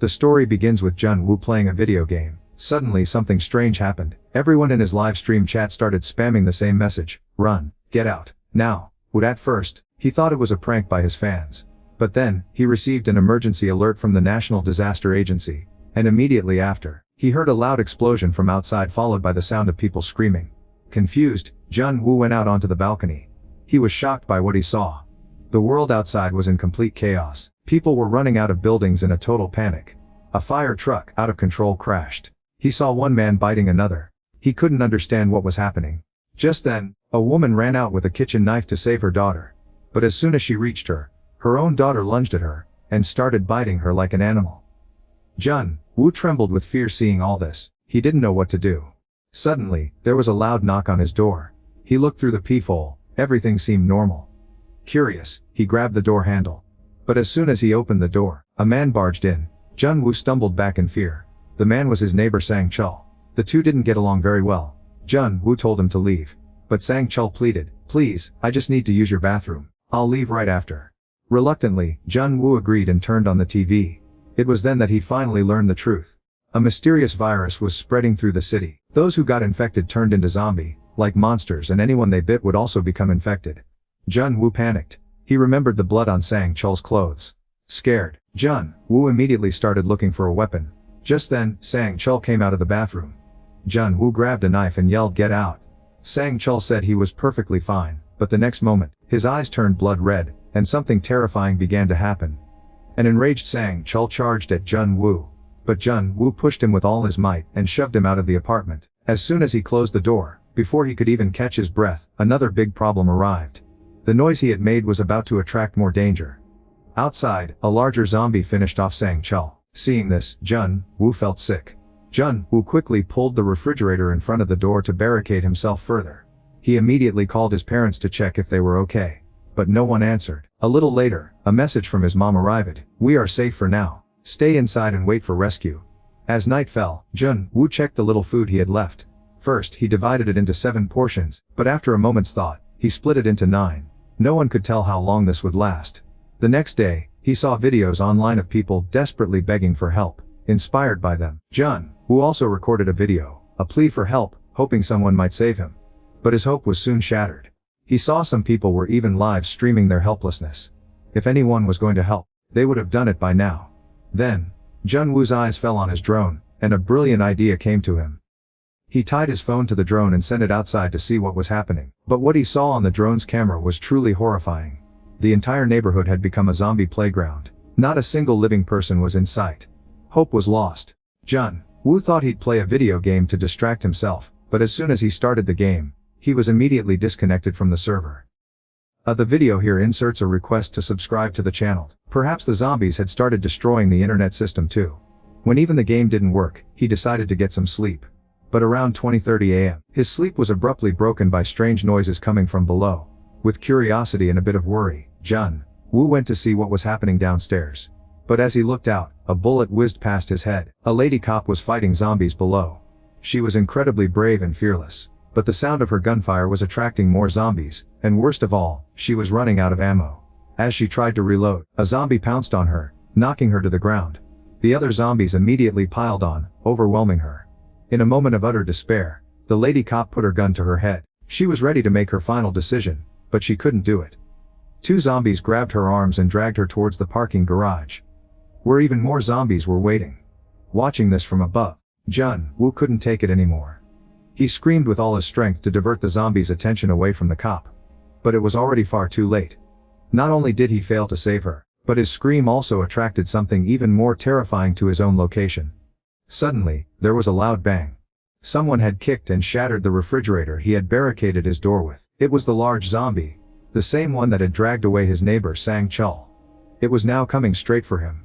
The story begins with Jun-woo playing a video game. Suddenly something strange happened. Everyone in his live stream chat started spamming the same message. Run. Get out. Now. At first, he thought it was a prank by his fans. But then, he received an emergency alert from the National Disaster Agency. And immediately after, he heard a loud explosion from outside followed by the sound of people screaming. Confused, Jun-woo went out onto the balcony. He was shocked by what he saw. The world outside was in complete chaos. People were running out of buildings in a total panic. A fire truck, out of control, crashed. He saw one man biting another. He couldn't understand what was happening. Just then, a woman ran out with a kitchen knife to save her daughter. But as soon as she reached her own daughter lunged at her, and started biting her like an animal. Jun-woo trembled with fear seeing all this. He didn't know what to do. Suddenly, there was a loud knock on his door. He looked through the peephole. Everything seemed normal. Curious, he grabbed the door handle. But as soon as he opened the door, a man barged in. Jun-woo stumbled back in fear. The man was his neighbor Sang-chul. The two didn't get along very well. Jun-woo told him to leave. But Sang-chul pleaded, "Please, I just need to use your bathroom. I'll leave right after." Reluctantly, Jun-woo agreed and turned on the TV. It was then that he finally learned the truth. A mysterious virus was spreading through the city. Those who got infected turned into zombie-like monsters, and anyone they bit would also become infected. Jun-woo panicked. He remembered the blood on Sang-chul's clothes. Scared, Jun-woo immediately started looking for a weapon. Just then, Sang-chul came out of the bathroom. Jun-woo grabbed a knife and yelled, "Get out." Sang-chul said he was perfectly fine, but the next moment, his eyes turned blood red, and something terrifying began to happen. An enraged Sang-chul charged at Jun-woo. But Jun-woo pushed him with all his might and shoved him out of the apartment. As soon as he closed the door, before he could even catch his breath, another big problem arrived. The noise he had made was about to attract more danger. Outside, a larger zombie finished off Sang-chul. Seeing this, Jun-woo felt sick. Jun-woo quickly pulled the refrigerator in front of the door to barricade himself further. He immediately called his parents to check if they were okay. But no one answered. A little later, a message from his mom arrived. "We are safe for now. Stay inside and wait for rescue." As night fell, Jun-woo checked the little food he had left. First, he divided it into 7 portions, but after a moment's thought, he split it into 9. No one could tell how long this would last. The next day, he saw videos online of people desperately begging for help. Inspired by them, Jun-woo also recorded a video, a plea for help, hoping someone might save him. But his hope was soon shattered. He saw some people were even live streaming their helplessness. If anyone was going to help, they would have done it by now. Then, Jun-woo's eyes fell on his drone, and a brilliant idea came to him. He tied his phone to the drone and sent it outside to see what was happening. But what he saw on the drone's camera was truly horrifying. The entire neighborhood had become a zombie playground. Not a single living person was in sight. Hope was lost. Jun-woo thought he'd play a video game to distract himself, but as soon as he started the game, he was immediately disconnected from the server. The video here inserts a request to subscribe to the channel. Perhaps the zombies had started destroying the internet system too. When even the game didn't work, he decided to get some sleep. But around 20:30 a.m., his sleep was abruptly broken by strange noises coming from below. With curiosity and a bit of worry, Jun-woo went to see what was happening downstairs. But as he looked out, a bullet whizzed past his head. A lady cop was fighting zombies below. She was incredibly brave and fearless. But the sound of her gunfire was attracting more zombies, and worst of all, she was running out of ammo. As she tried to reload, a zombie pounced on her, knocking her to the ground. The other zombies immediately piled on, overwhelming her. In a moment of utter despair, the lady cop put her gun to her head. She was ready to make her final decision, but she couldn't do it. 2 zombies grabbed her arms and dragged her towards the parking garage, where even more zombies were waiting. Watching this from above, Jun-woo couldn't take it anymore. He screamed with all his strength to divert the zombies' attention away from the cop. But it was already far too late. Not only did he fail to save her, but his scream also attracted something even more terrifying to his own location. Suddenly, there was a loud bang. Someone had kicked and shattered the refrigerator he had barricaded his door with. It was the large zombie, the same one that had dragged away his neighbor Sang-chul. It was now coming straight for him.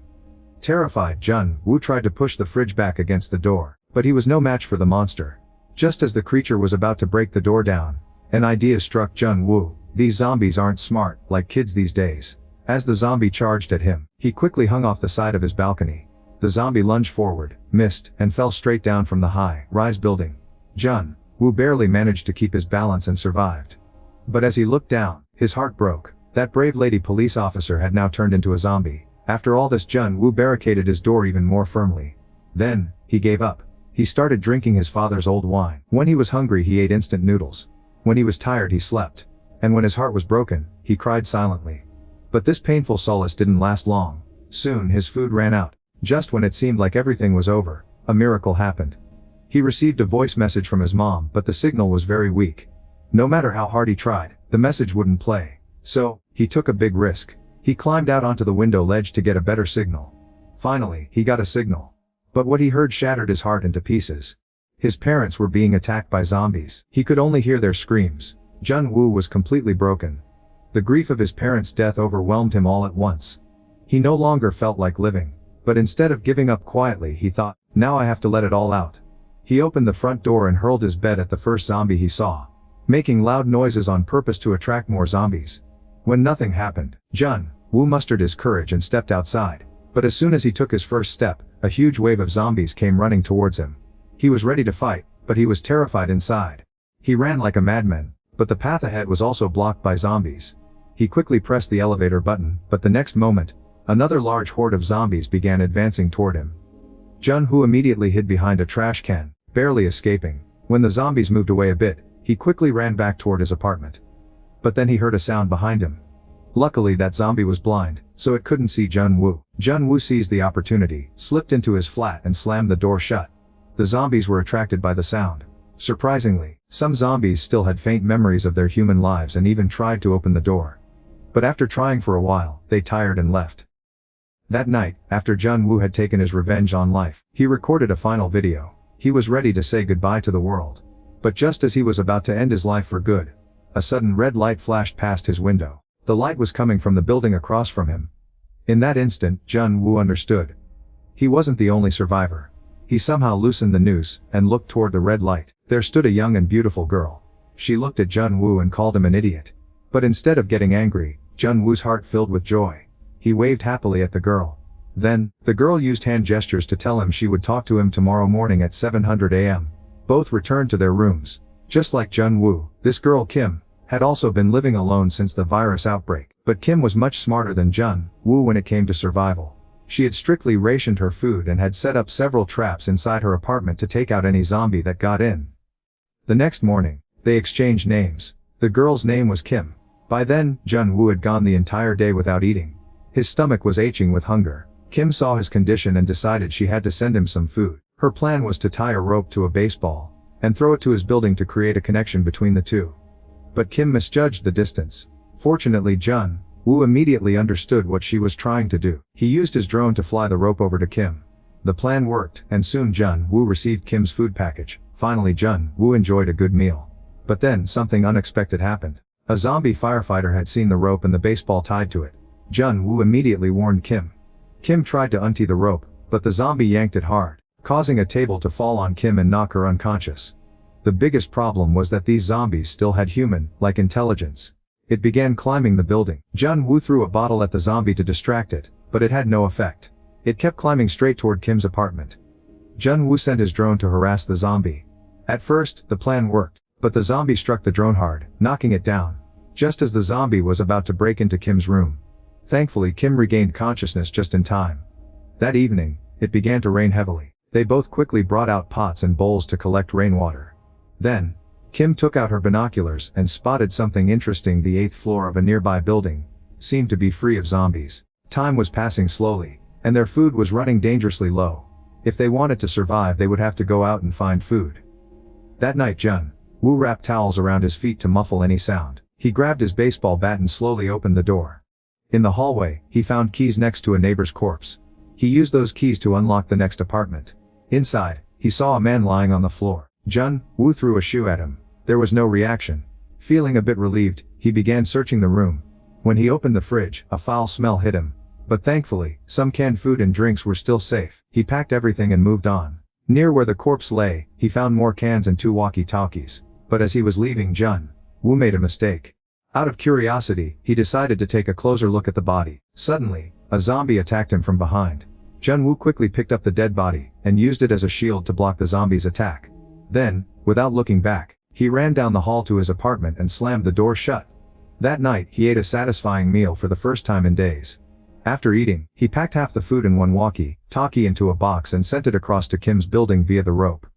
Terrified, Jun-woo tried to push the fridge back against the door, but he was no match for the monster. Just as the creature was about to break the door down, an idea struck Jun-woo. These zombies aren't smart, like kids these days. As the zombie charged at him, he quickly hung off the side of his balcony. The zombie lunged forward, missed, and fell straight down from the high-rise building. Jun-woo barely managed to keep his balance and survived. But as he looked down, his heart broke. That brave lady police officer had now turned into a zombie. After all this, Jun-woo barricaded his door even more firmly. Then, he gave up. He started drinking his father's old wine. When he was hungry, he ate instant noodles. When he was tired, he slept. And when his heart was broken, he cried silently. But this painful solace didn't last long. Soon his food ran out. Just when it seemed like everything was over, a miracle happened. He received a voice message from his mom, but the signal was very weak. No matter how hard he tried, the message wouldn't play. So, he took a big risk. He climbed out onto the window ledge to get a better signal. Finally, he got a signal. But what he heard shattered his heart into pieces. His parents were being attacked by zombies. He could only hear their screams. Jun-woo was completely broken. The grief of his parents' death overwhelmed him all at once. He no longer felt like living. But instead of giving up quietly, he thought, now I have to let it all out. He opened the front door and hurled his bed at the first zombie he saw, making loud noises on purpose to attract more zombies. When nothing happened, Jun-woo mustered his courage and stepped outside. But as soon as he took his first step, a huge wave of zombies came running towards him. He was ready to fight, but he was terrified inside. He ran like a madman, but the path ahead was also blocked by zombies. He quickly pressed the elevator button, but the next moment, another large horde of zombies began advancing toward him. Jun-woo immediately hid behind a trash can, barely escaping. When the zombies moved away a bit, he quickly ran back toward his apartment. But then he heard a sound behind him. Luckily that zombie was blind, so it couldn't see Jun-woo. Jun-woo seized the opportunity, slipped into his flat and slammed the door shut. The zombies were attracted by the sound. Surprisingly, some zombies still had faint memories of their human lives and even tried to open the door. But after trying for a while, they tired and left. That night, after Jun-woo had taken his revenge on life, he recorded a final video. He was ready to say goodbye to the world. But just as he was about to end his life for good, a sudden red light flashed past his window. The light was coming from the building across from him. In that instant, Jun-woo understood. He wasn't the only survivor. He somehow loosened the noose and looked toward the red light. There stood a young and beautiful girl. She looked at Jun-woo and called him an idiot. But instead of getting angry, Jun-woo's heart filled with joy. He waved happily at the girl. Then, the girl used hand gestures to tell him she would talk to him tomorrow morning at 700 a.m. Both returned to their rooms. Just like Jun-woo, this girl Kim had also been living alone since the virus outbreak. But Kim was much smarter than Jun-woo when it came to survival. She had strictly rationed her food and had set up several traps inside her apartment to take out any zombie that got in. The next morning, they exchanged names. The girl's name was Kim. By then, Jun-woo had gone the entire day without eating. His stomach was aching with hunger. Kim saw his condition and decided she had to send him some food. Her plan was to tie a rope to a baseball and throw it to his building to create a connection between the two. But Kim misjudged the distance. Fortunately, Jun-woo immediately understood what she was trying to do. He used his drone to fly the rope over to Kim. The plan worked, and soon Jun-woo received Kim's food package. Finally, Jun-woo enjoyed a good meal. But then, something unexpected happened. A zombie firefighter had seen the rope and the baseball tied to it. Jun-woo immediately warned Kim. Kim tried to untee the rope, but the zombie yanked it hard, causing a table to fall on Kim and knock her unconscious. The biggest problem was that these zombies still had human-like intelligence. It began climbing the building. Jun-woo threw a bottle at the zombie to distract it, but it had no effect. It kept climbing straight toward Kim's apartment. Jun-woo sent his drone to harass the zombie. At first, the plan worked, but the zombie struck the drone hard, knocking it down, just as the zombie was about to break into Kim's room. Thankfully, Kim regained consciousness just in time. That evening, it began to rain heavily. They both quickly brought out pots and bowls to collect rainwater. Then, Kim took out her binoculars and spotted something interesting. The 8th floor of a nearby building seemed to be free of zombies. Time was passing slowly, and their food was running dangerously low. If they wanted to survive, they would have to go out and find food. That night, Jun-woo wrapped towels around his feet to muffle any sound. He grabbed his baseball bat and slowly opened the door. In the hallway, he found keys next to a neighbor's corpse. He used those keys to unlock the next apartment. Inside, he saw a man lying on the floor. Jun-woo threw a shoe at him. There was no reaction. Feeling a bit relieved, he began searching the room. When he opened the fridge, a foul smell hit him. But thankfully, some canned food and drinks were still safe. He packed everything and moved on. Near where the corpse lay, he found more cans and 2 walkie-talkies. But as he was leaving, Jun-woo made a mistake. Out of curiosity, he decided to take a closer look at the body. Suddenly, a zombie attacked him from behind. Jun-woo quickly picked up the dead body and used it as a shield to block the zombie's attack. Then, without looking back, he ran down the hall to his apartment and slammed the door shut. That night, he ate a satisfying meal for the first time in days. After eating, he packed half the food in one walkie-talkie into a box and sent it across to Kim's building via the rope.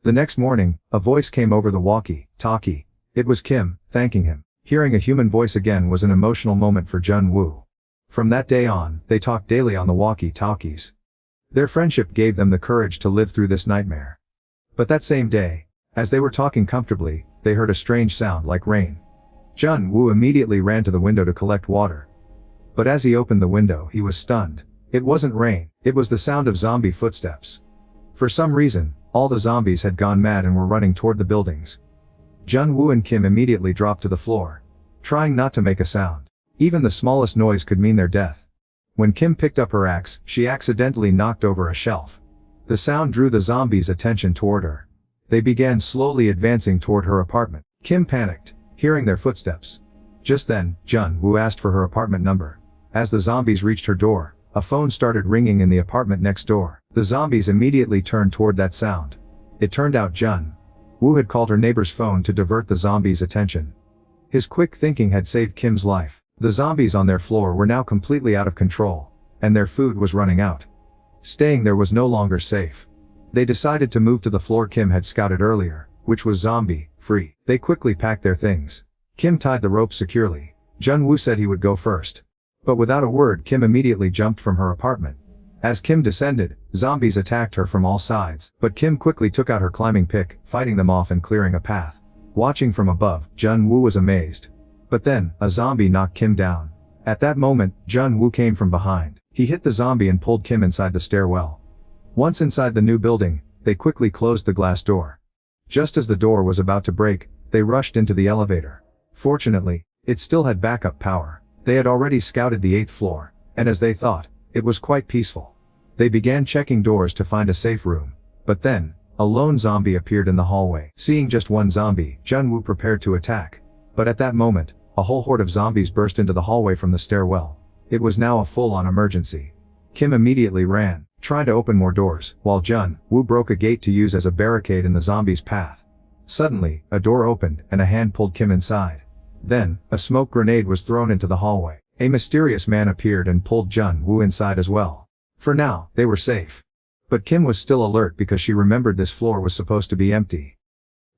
The next morning, a voice came over the walkie-talkie. It was Kim, thanking him. Hearing a human voice again was an emotional moment for Jun-woo. From that day on, they talked daily on the walkie-talkies. Their friendship gave them the courage to live through this nightmare. But that same day, as they were talking comfortably, they heard a strange sound like rain. Jun-woo immediately ran to the window to collect water. But as he opened the window, he was stunned. It wasn't rain, it was the sound of zombie footsteps. For some reason, all the zombies had gone mad and were running toward the buildings. Jun-woo and Kim immediately dropped to the floor, trying not to make a sound. Even the smallest noise could mean their death. When Kim picked up her axe, she accidentally knocked over a shelf. The sound drew the zombies' attention toward her. They began slowly advancing toward her apartment. Kim panicked, hearing their footsteps. Just then, Jun-woo asked for her apartment number. As the zombies reached her door, a phone started ringing in the apartment next door. The zombies immediately turned toward that sound. It turned out Jun-woo had called her neighbor's phone to divert the zombies' attention. His quick thinking had saved Kim's life. The zombies on their floor were now completely out of control, and their food was running out. Staying there was no longer safe. They decided to move to the floor Kim had scouted earlier, which was zombie-free. They quickly packed their things. Kim tied the rope securely. Jun-woo said he would go first. But without a word, Kim immediately jumped from her apartment. As Kim descended, zombies attacked her from all sides, but Kim quickly took out her climbing pick, fighting them off and clearing a path. Watching from above, Jun-woo was amazed. But then, a zombie knocked Kim down. At that moment, Jun-woo came from behind. He hit the zombie and pulled Kim inside the stairwell. Once inside the new building, they quickly closed the glass door. Just as the door was about to break, they rushed into the elevator. Fortunately, it still had backup power. They had already scouted the 8th floor, and as they thought, it was quite peaceful. They began checking doors to find a safe room. But then, a lone zombie appeared in the hallway. Seeing just one zombie, Jun-woo prepared to attack. But at that moment, a whole horde of zombies burst into the hallway from the stairwell. It was now a full-on emergency. Kim immediately ran, trying to open more doors, while Jun-woo broke a gate to use as a barricade in the zombies' path. Suddenly, a door opened, and a hand pulled Kim inside. Then, a smoke grenade was thrown into the hallway. A mysterious man appeared and pulled Jun-woo inside as well. For now, they were safe. But Kim was still alert because she remembered this floor was supposed to be empty.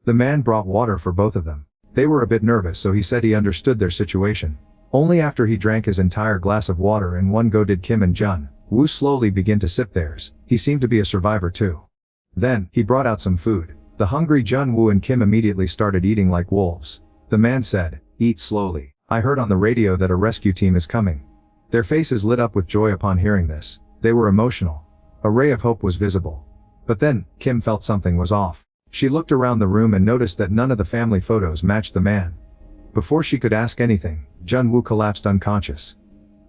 The man brought water for both of them. They were a bit nervous, so he said he understood their situation. Only after he drank his entire glass of water in one go did Kim and Jun-woo slowly begin to sip theirs. He seemed to be a survivor too. Then, he brought out some food. The hungry Jun-woo and Kim immediately started eating like wolves. The man said, "Eat slowly. I heard on the radio that a rescue team is coming." Their faces lit up with joy upon hearing this. They were emotional. A ray of hope was visible. But then, Kim felt something was off. She looked around the room and noticed that none of the family photos matched the man. Before she could ask anything, Jun-woo collapsed unconscious.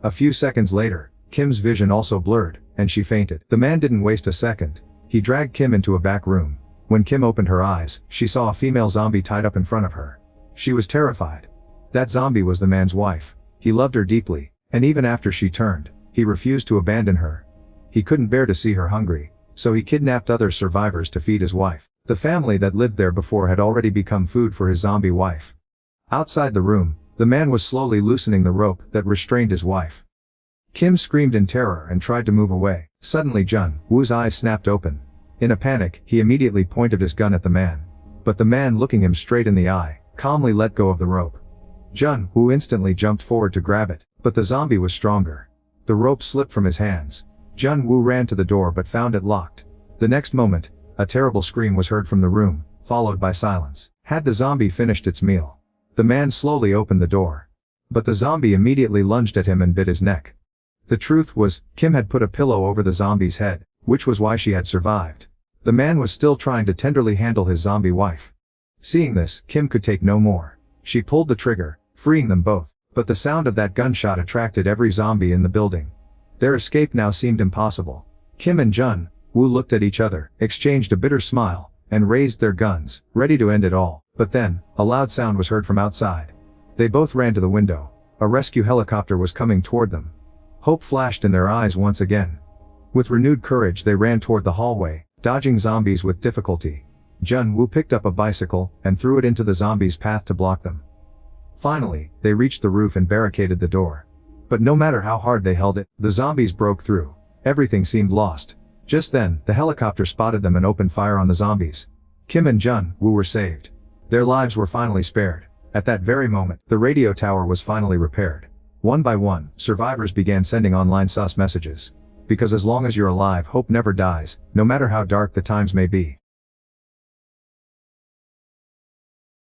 A few seconds later, Kim's vision also blurred, and she fainted. The man didn't waste a second. He dragged Kim into a back room. When Kim opened her eyes, she saw a female zombie tied up in front of her. She was terrified. That zombie was the man's wife. He loved her deeply, and even after she turned, he refused to abandon her. He couldn't bear to see her hungry, so he kidnapped other survivors to feed his wife. The family that lived there before had already become food for his zombie wife. Outside the room, the man was slowly loosening the rope that restrained his wife. Kim screamed in terror and tried to move away. Suddenly Jun-woo's eyes snapped open. In a panic, he immediately pointed his gun at the man. But the man, looking him straight in the eye, calmly let go of the rope. Jun-woo instantly jumped forward to grab it, but the zombie was stronger. The rope slipped from his hands. Jun-woo ran to the door but found it locked. The next moment, a terrible scream was heard from the room, followed by silence. Had the zombie finished its meal? The man slowly opened the door. But the zombie immediately lunged at him and bit his neck. The truth was, Kim had put a pillow over the zombie's head, which was why she had survived. The man was still trying to tenderly handle his zombie wife. Seeing this, Kim could take no more. She pulled the trigger, freeing them both. But the sound of that gunshot attracted every zombie in the building. Their escape now seemed impossible. Kim and Jun-woo looked at each other, exchanged a bitter smile, and raised their guns, ready to end it all. But then, a loud sound was heard from outside. They both ran to the window. A rescue helicopter was coming toward them. Hope flashed in their eyes once again. With renewed courage they ran toward the hallway, dodging zombies with difficulty. Jun-woo picked up a bicycle and threw it into the zombies' path to block them. Finally, they reached the roof and barricaded the door. But no matter how hard they held it, the zombies broke through. Everything seemed lost. Just then, the helicopter spotted them and opened fire on the zombies. Kim and Jun-woo were saved. Their lives were finally spared. At that very moment, the radio tower was finally repaired. One by one, survivors began sending online sus messages. Because as long as you're alive, hope never dies, no matter how dark the times may be.